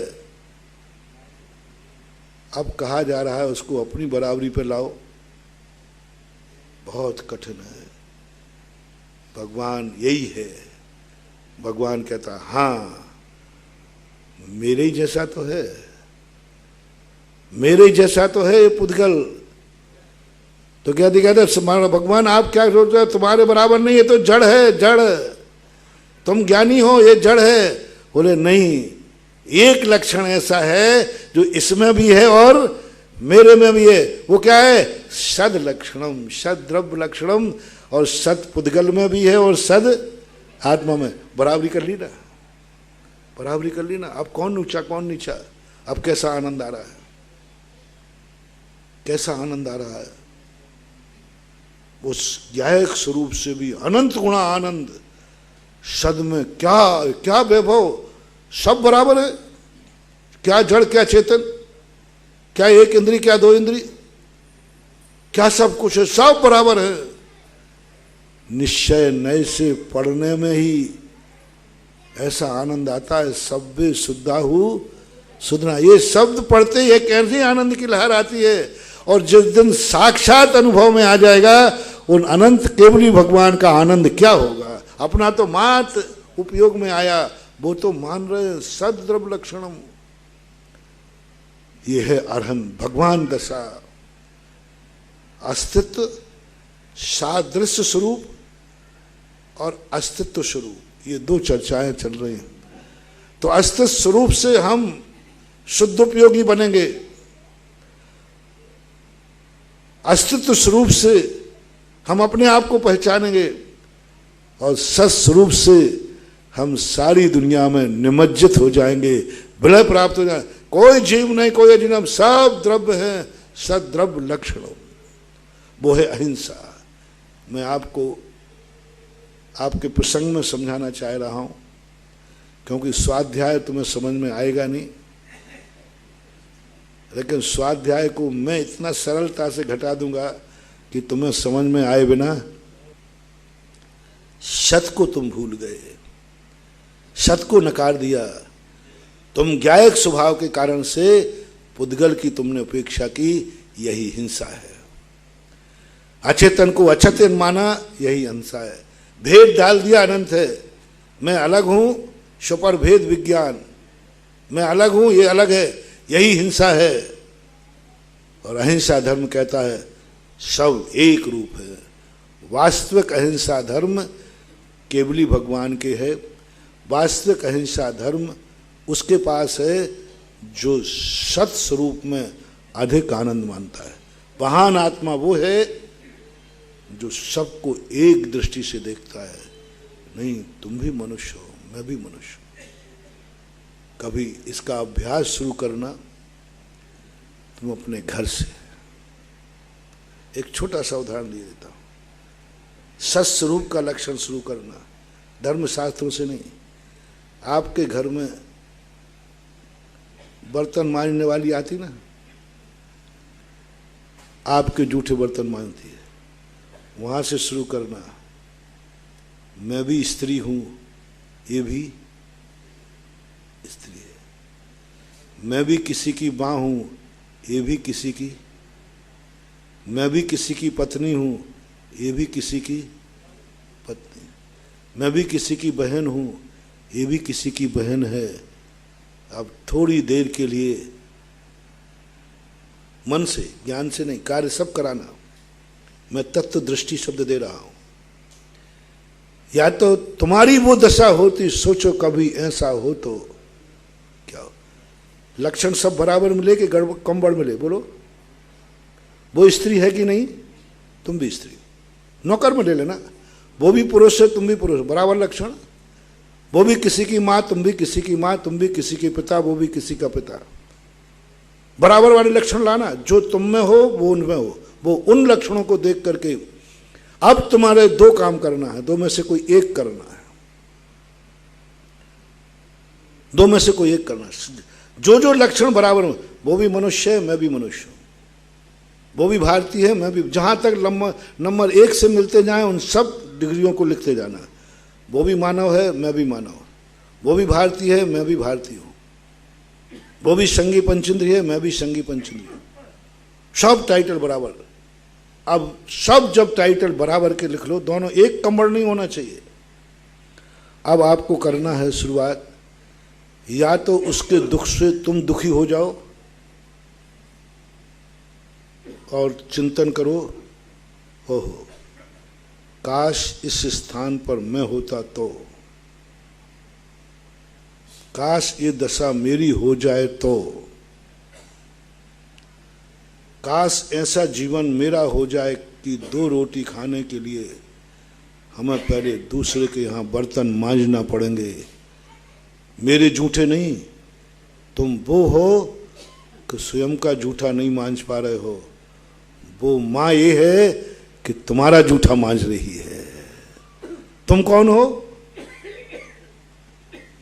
अब कहा जा रहा है उसको अपनी बराबरी पे लाओ, बहुत कठिन है। भगवान यही है। भगवान कहता हाँ मेरे ही जैसा तो है, मेरे ही जैसा तो है ये पुद्गल। तो क्या दिखाते भगवान आप क्या सोच रहे हो? तुम्हारे बराबर नहीं, ये तो जड़ है, जड़। तुम ज्ञानी हो, ये जड़ है। बोले नहीं, एक लक्षण ऐसा है जो इसमें भी है और मेरे में भी है। वो क्या है? सद लक्षणम, सद द्रव्य लक्षणम, और सद पुद्गल में भी है और सद आत्मा में। बराबरी कर ली ना, बराबरी कर ली ना। अब कौन ऊंचा कौन नीचा? अब कैसा आनंद आ रहा है, कैसा आनंद आ रहा है। उस गायक स्वरूप से भी अनंत गुणा आनंद। सद में क्या क्या वैभव, सब बराबर है। क्या जड़ क्या चेतन, क्या एक इंद्री क्या दो इंद्री, क्या सब कुछ है, सब बराबर है। निश्चय नए से पढ़ने में ही ऐसा आनंद आता है। सब्बे शुद्धाहु सुधना, ये शब्द पढ़ते ही एक ऐसी आनंद की लहर आती है। और जिस दिन साक्षात अनुभव में आ जाएगा उन अनंत केवली भगवान का आनंद क्या होगा। अपना तो मात्र उपयोग में आया, वो तो मान रहे सद द्रव्य लक्षणम। ये है अरहंत भगवान दशा। अस्तित्व, सादृश्य स्वरूप और अस्तित्व स्वरूप, ये दो चर्चाएं चल रही हैं। तो अस्तित्व स्वरूप से हम शुद्धोपयोगी बनेंगे, अस्तित्व स्वरूप से हम अपने आप को पहचानेंगे, और सत्स्वरूप से हम सारी दुनिया में निमज्जित हो जाएंगे, विलय प्राप्त हो जाए। कोई जीव नहीं, कोई अजीव, सब द्रव्य है, सद्रव्य लक्षण। वो है अहिंसा। मैं आपको आपके प्रसंग में समझाना चाह रहा हूं, क्योंकि स्वाध्याय तुम्हें समझ में आएगा नहीं, लेकिन स्वाध्याय को मैं इतना सरलता से घटा दूंगा कि तुम्हें समझ में आए बिना सत को तुम भूल गए, सत को नकार दिया। तुम ज्ञायक स्वभाव के कारण से पुद्गल की तुमने उपेक्षा की, यही हिंसा है। अचेतन को अचेतन माना, यही हिंसा है। भेद डाल दिया, अनंत है। मैं अलग हूं, सुपर भेद विज्ञान, मैं अलग हूं, ये अलग है, यही हिंसा है। और अहिंसा धर्म कहता है सब एक रूप है। वास्तविक अहिंसा धर्म केवली भगवान के है। वास्तविक अहिंसा धर्म उसके पास है जो सत स्वरूप में अधिक आनंद मानता है। महान आत्मा वो है जो सबको एक दृष्टि से देखता है। नहीं, तुम भी मनुष्य हो, मैं भी मनुष्य हूं। कभी इसका अभ्यास शुरू करना तुम अपने घर से। एक छोटा सा उदाहरण दे देता हूं। सत स्वरूप का लक्षण शुरू करना धर्मशास्त्रों से नहीं। आपके घर में बर्तन मांजने वाली आती ना, आपके जूठे बर्तन मांजती है, वहां से शुरू करना। मैं भी स्त्री हूं, ये भी स्त्री है। मैं भी किसी की मां हूं, ये भी किसी की। मैं भी किसी की पत्नी हूं, ये भी किसी की पत्नी। मैं भी किसी की बहन हूं, ये भी किसी की बहन है। अब थोड़ी देर के लिए मन से, ज्ञान से नहीं, कार्य सब कराना। मैं तत्व दृष्टि शब्द दे रहा हूं। या तो तुम्हारी वो दशा होती, सोचो कभी ऐसा हो तो क्या हो। लक्षण सब बराबर मिले कि कम बढ़ मिले, बोलो। वो स्त्री है कि नहीं, तुम भी स्त्री। नौकर में ले लेना, वो भी पुरुष है, तुम भी पुरुष, बराबर लक्षण। वो भी किसी की माँ, तुम भी किसी की माँ, तुम भी किसी के पिता, वो भी किसी का पिता। बराबर वाले लक्षण लाना। जो तुम में हो वो उनमें हो। वो उन लक्षणों को देख करके अब तुम्हारे दो काम करना है, दो में से कोई एक करना है। दो में से कोई एक करना है। जो जो लक्षण बराबर हो, वो भी मनुष्य है, मैं भी मनुष्य हूं। वो भी भारतीय है, मैं भी। जहां तक नंबर 1 से मिलते जाएं, उन सब डिग्रियों को लिखते जाना। वो भी मानव है, मैं भी मानव। वो भी भारतीय है, मैं भी भारतीय हूं। वो भी संगी पंचेंद्रिय है, मैं भी संगी पंचेंद्रिय हूं। सब टाइटल बराबर। अब सब जब टाइटल बराबर के लिख लो, दोनों एक कमर नहीं होना चाहिए। अब आपको करना है शुरुआत, या तो उसके दुख से तुम दुखी हो जाओ और चिंतन करो, ओहो काश इस स्थान पर मैं होता तो, काश ये दशा मेरी हो जाए तो, काश ऐसा जीवन मेरा हो जाए कि 2 रोटी खाने के लिए हमें पहले दूसरे के यहाँ बर्तन मांजना पड़ेंगे। मेरे जूठे नहीं, तुम वो हो कि स्वयं का जूठा नहीं मांझ पा रहे हो। वो माँ ये है कि तुम्हारा जूठा मांझ रही है। तुम कौन हो?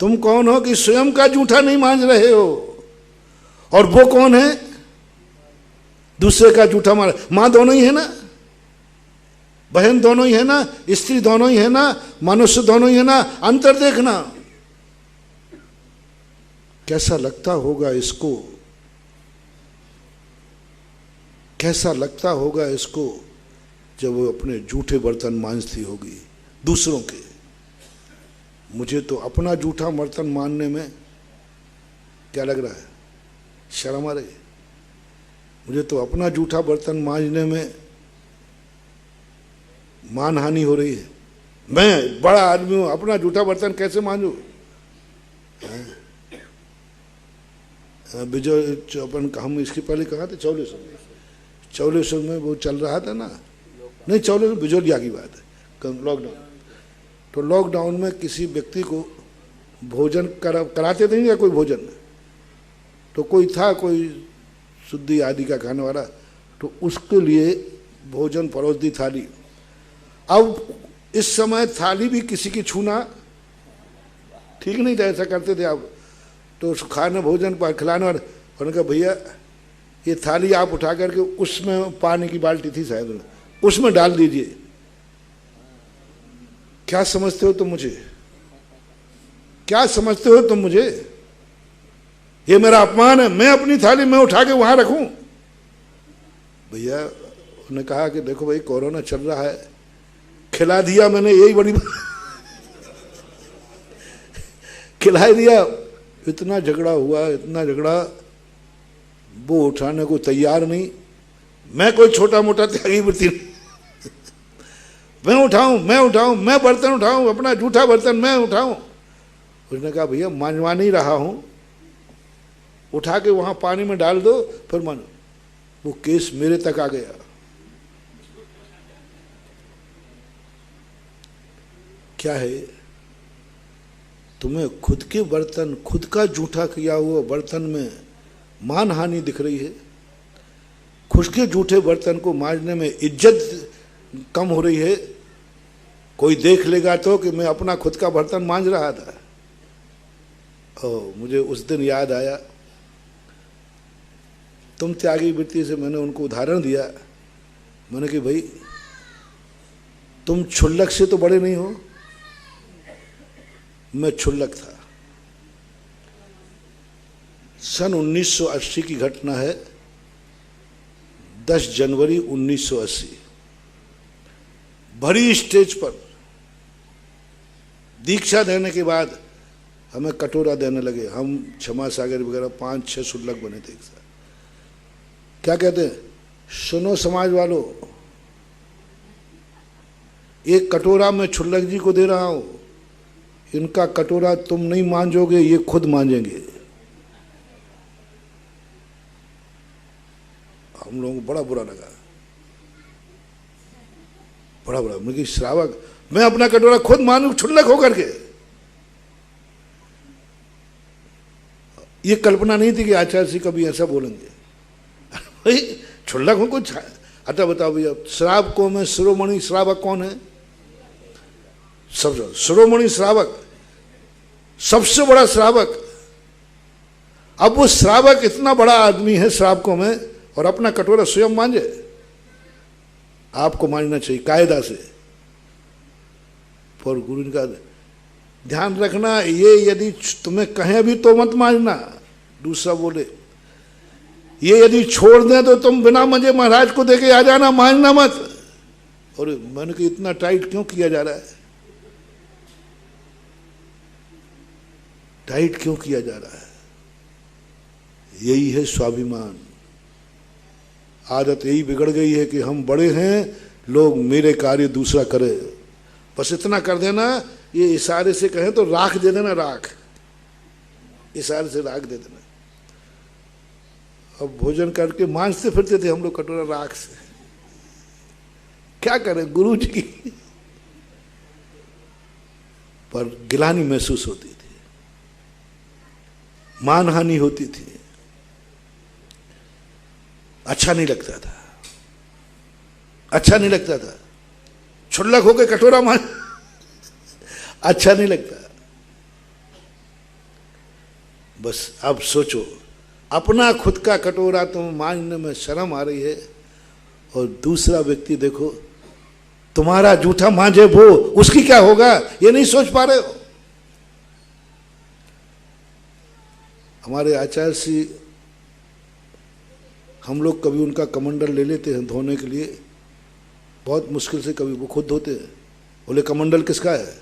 तुम कौन हो कि स्वयं का जूठा नहीं मांझ रहे हो? और वो कौन है? दूसरे का जूठा मार। मां दोनों ही है ना, बहन दोनों ही है ना, स्त्री दोनों ही है ना, मनुष्य दोनों ही है ना। अंतर देखना। कैसा लगता होगा इसको, कैसा लगता होगा इसको जब वो अपने जूठे बर्तन मांजती होगी दूसरों के। मुझे तो अपना जूठा बर्तन मानने में क्या लग रहा है, शर्म आ रही है। मुझे तो अपना जूठा बर्तन मांजने में मानहानि हो रही है। मैं बड़ा आदमी हूं, अपना जूठा बर्तन कैसे मांजू? विजय अपन हम इसके पहले कहा थे चौलेश्वर में वो चल रहा था ना, नहीं चौलेश्वर बिजोलिया की बात है, लॉकडाउन। तो लॉकडाउन में किसी व्यक्ति को भोजन कराते थे या कोई भोजन, तो कोई था कोई शुद्धि आदि का खाने वाला, तो उसके लिए भोजन परोस दी थाली। अब इस समय थाली भी किसी की छूना ठीक नहीं था, ऐसा करते थे आप। तो उस खाने भोजन पर खिलाने वाले उन्होंने कहा भैया ये थाली आप उठा करके उसमें पानी की बाल्टी थी शायद, उसमें डाल दीजिए। क्या समझते हो तुम मुझे? क्या समझते हो तुम मुझे? ये मेरा अपमान है, मैं अपनी थाली में उठा के वहां रखूं? भैया उन्होंने कहा कि देखो भाई कोरोना चल रहा है, खिला दिया मैंने, यही बड़ी खिला दिया। इतना झगड़ा हुआ, इतना झगड़ा, वो उठाने को तैयार नहीं। मैं कोई छोटा मोटा त्यागी वृत्ति नहीं, मैं उठाऊं, मैं बर्तन उठाऊं, अपना जूठा बर्तन मैं उठाऊं। उसने कहा भैया मांजवा नहीं रहा हूं, उठा के वहां पानी में डाल दो फिर मानो। वो केस मेरे तक आ गया। क्या है? तुम्हें खुद के बर्तन, खुद का जूठा किया हुआ बर्तन में मानहानि दिख रही है, खुद के जूठे बर्तन को मांजने में इज्जत कम हो रही है। कोई देख लेगा तो कि मैं अपना खुद का बर्तन मांज रहा था। मुझे उस दिन याद आया, तुम त्यागी वृत्ति से मैंने उनको उदाहरण दिया। मैंने कि भाई तुम क्षुल्लक से तो बड़े नहीं हो, मैं क्षुल्लक था। सन 1980 की घटना है, 10 जनवरी 1980। बड़ी स्टेज पर दीक्षा देने के बाद हमें कटोरा देने लगे। हम क्षमा सागर वगैरह 5-6 शुल्लक बने थे एक साथ। क्या कहते हैं? सुनो समाज वालों, एक कटोरा मैं क्षुल्लक जी को दे रहा हूं, इनका कटोरा तुम नहीं मांजोगे, ये खुद मांजेंगे। हम लोगों को बड़ा बुरा लगा, बड़ा बुरा। मैं कि श्रावक, मैं अपना कटोरा खुद मानू क्षुल्लक होकर के। ये कल्पना नहीं थी कि आचार्य जी कभी ऐसा बोलेंगे। भाई क्षुल्लक हो कुछ। अच्छा बताओ भैया, श्रावकों में शिरोमणि श्रावक कौन है? सब शिरोमणि श्रावक, सबसे बड़ा श्रावक। अब वो श्रावक इतना बड़ा आदमी है श्रावकों में, और अपना कटोरा स्वयं मांझे। आपको मांझना चाहिए कायदा से। पर गुरु जी का ध्यान रखना, ये यदि तुम्हें कहें भी तो मत मांझना। दूसरा बोले ये यदि छोड़ दें तो तुम बिना मजे महाराज को देके आ जाना, मांझना मत। और मैंने कहा इतना टाइट क्यों किया जा रहा है? टाइट क्यों किया जा रहा है? यही है स्वाभिमान। आदत यही बिगड़ गई है कि हम बड़े हैं, लोग मेरे कार्य दूसरा करे। बस इतना कर देना, ये इशारे से कहें तो राख दे देना, राख, इशारे से राख दे देना। अब भोजन करके मांझते फिरते थे हम लोग कटोरा राख से। क्या करें गुरु जी की, पर गिलानी महसूस होती थी, मानहानि होती थी, अच्छा नहीं लगता था, अच्छा नहीं लगता था। क्षुल्लक होकर कटोरा मांझ अच्छा नहीं लगता। बस अब सोचो, अपना खुद का कटोरा तुम मांझने में शर्म आ रही है, और दूसरा व्यक्ति देखो तुम्हारा जूठा मांझे वो, उसकी क्या होगा ये नहीं सोच पा रहे हो। हमारे आचार्य श्री, हम लोग कभी उनका कमंडल ले लेते हैं धोने के लिए, बहुत मुश्किल से, कभी वो खुद धोते हैं। बोले कमंडल किसका है?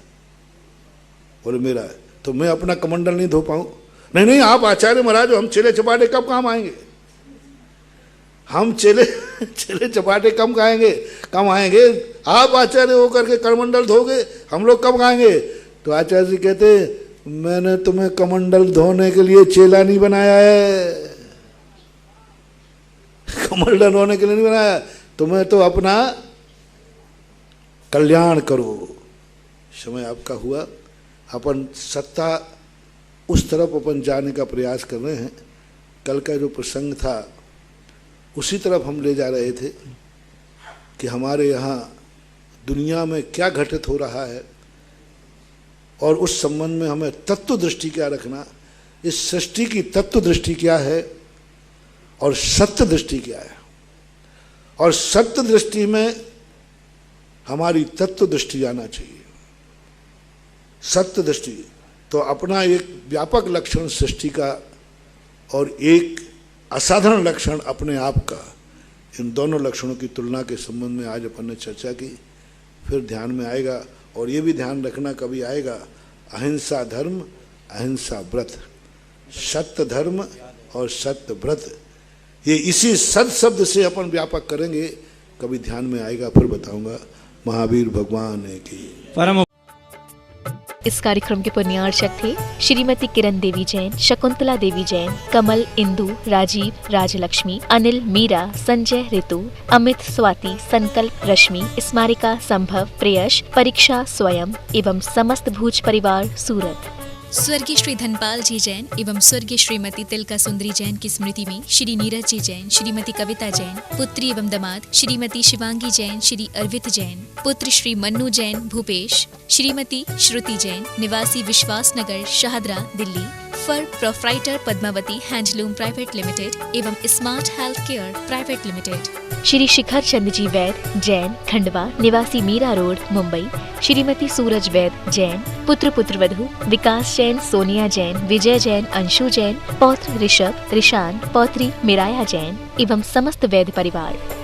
बोले मेरा है। तो मैं अपना कमंडल नहीं धो पाऊं? नहीं नहीं, आप आचार्य महाराज, हम चेले चपाटे कब काम आएंगे? हम चेले चपाटे कम आएंगे। आप आचार्य होकर के कमंडल धोगे, हम लोग कब आएंगे? तो आचार्य जी कहते, मैंने तुम्हें कमंडल धोने के लिए चेला नहीं बनाया है, कमंडल धोने के लिए नहीं बनाया, तुम्हें तो अपना कल्याण करो। समय आपका हुआ, अपन सत्ता उस तरफ अपन जाने का प्रयास कर रहे हैं। कल का जो प्रसंग था उसी तरफ हम ले जा रहे थे कि हमारे यहाँ दुनिया में क्या घटित हो रहा है, और उस संबंध में हमें तत्व दृष्टि क्या रखना, इस सृष्टि की तत्व दृष्टि क्या है और सत्य दृष्टि क्या है। और सत्य दृष्टि में हमारी तत्व दृष्टि आना चाहिए। सत्य दृष्टि, तो अपना एक व्यापक लक्षण सृष्टि का और एक असाधारण लक्षण अपने आप का, इन दोनों लक्षणों की तुलना के संबंध में आज अपन ने चर्चा की। फिर ध्यान में आएगा, और ये भी ध्यान रखना कभी आएगा, अहिंसा धर्म, अहिंसा व्रत, सत्य धर्म और सत्य व्रत, ये इसी सत शब्द से अपन व्यापक करेंगे, कभी ध्यान में आएगा, फिर बताऊंगा। महावीर भगवान की परम इस कार्यक्रम के पुण्यार्चक थे श्रीमती किरण देवी जैन, शकुंतला देवी जैन, कमल, इंदु, राजीव, राजलक्ष्मी, अनिल, मीरा, संजय, ऋतु, अमित, स्वाति, संकल्प, रश्मि, स्मारिका, संभव, प्रेयश, परीक्षा, स्वयं एवं समस्त भूज परिवार सूरत। स्वर्गीय श्री धनपाल जी जैन एवं स्वर्गीय श्रीमती तिलका सुंदरी जैन की स्मृति में श्री नीरज जी जैन, श्रीमती कविता जैन, पुत्री एवं दामाद श्रीमती शिवांगी जैन, श्री अर्वित जैन, पुत्र श्री मन्नू जैन भूपेश, श्रीमती श्रुति जैन, निवासी Vishwas Nagar, Shahdara, Delhi, firm proprietor Padmavati handloom private limited एवं smart health care private limited. Shri Shikhar Chand ji Vaid Jain, Khandwa, निवासी मीरा रोड, मुंबई, श्रीमती सूरज वैद जैन, पुत्र पुत्रवधू विकास जैन, सोनिया जैन, विजय जैन, अंशु जैन, पौत्र ऋषभ, ऋषान, पौत्री मिराया जैन एवं समस्त वैद परिवार।